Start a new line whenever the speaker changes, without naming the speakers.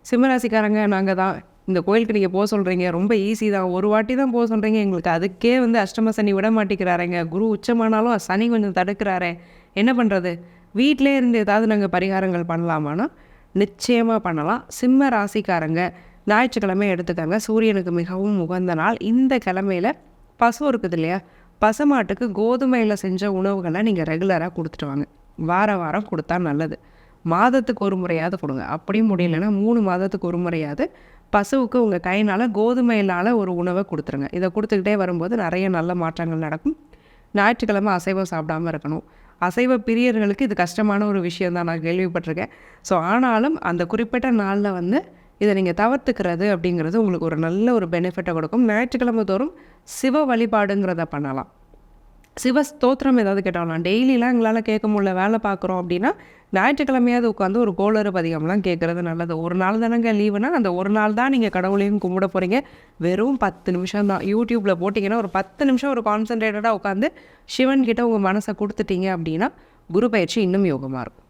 சிம்மராசிக்காரங்க நாங்கள் தான் இந்த கோயிலுக்கு நீங்கள் போக சொல்கிறீங்க, ரொம்ப ஈஸி தான், ஒரு வாட்டி தான் போக சொல்கிறீங்க, எங்களுக்கு அதுக்கே வந்து அஷ்டம சனி விட மாட்டேங்கிறாருங்க, குரு உச்சமானாலும் சனி கொஞ்சம் தடுக்கிறாரே, என்ன பண்ணுறது? வீட்டிலே இருந்து ஏதாவது நாங்கள் பரிகாரங்கள் பண்ணலாமான்னா நிச்சயமாக பண்ணலாம். சிம்ம ராசிக்காரங்க ஞாயிற்றுக்கிழமை எடுத்துக்கங்க, சூரியனுக்கு மிகவும் உகந்த நாள். இந்த கிழமையில் பசு இருக்குது இல்லையா, பசுமாட்டுக்கு கோதுமையில் செஞ்ச உணவுகளை நீங்கள் ரெகுலராக கொடுத்துட்டு வாங்க. வாரம் கொடுத்தா நல்லது. மாதத்துக்கு ஒரு முறையாவது கொடுங்க. அப்படியும் முடியலைன்னா 3 மாதத்துக்கு ஒரு முறையாவது பசுவுக்கு உங்கள் கையினால் கோதுமையினால் ஒரு உணவை கொடுத்துருங்க. இதை கொடுத்துக்கிட்டே வரும்போது நிறைய நல்ல மாற்றங்கள் நடக்கும். ஞாயிற்றுக்கிழமை அசைவம் சாப்பிடாமல் இருக்கணும். அசைவ பிரியர்களுக்கு இது கஷ்டமான ஒரு விஷயம் தான், நான் கேள்விப்பட்டிருக்கேன். ஸோ ஆனாலும் அந்த குறிப்பிட்ட நாளில் வந்து இதை நீங்கள் தவிர்த்துக்கிறது அப்படிங்கிறது உங்களுக்கு ஒரு நல்ல ஒரு பெனிஃபிட்டை கொடுக்கும். ஞாயிற்றுக்கிழமை தோறும் சிவ வழிபாடுங்கிறத பண்ணலாம். சிவ ஸ்தோத்திரம் ஏதாவது கேட்டாலாம். டெய்லிலாம் எங்களால் கேட்க முடியல, வேலை பார்க்குறோம் அப்படின்னா ஞாயிற்றுக்கிழமையாவது உட்காந்து ஒரு கோளறு பதிகம்லாம் கேட்குறது நல்லது. ஒரு நாள் தானங்க லீவுனா அந்த ஒரு நாள் தான் நீங்கள் கடவுளையும் கும்பிட போகிறீங்க. வெறும் 10 நிமிஷம் தான். யூடியூப்பில் போட்டிங்கன்னா ஒரு 10 நிமிஷம் ஒரு கான்சன்ட்ரேட்டடாக உட்காந்து சிவன் கிட்ட உங்கள் மனசை கொடுத்துட்டீங்க அப்படின்னா குரு பயிற்சி இன்னும் யோகமாக இருக்கும்.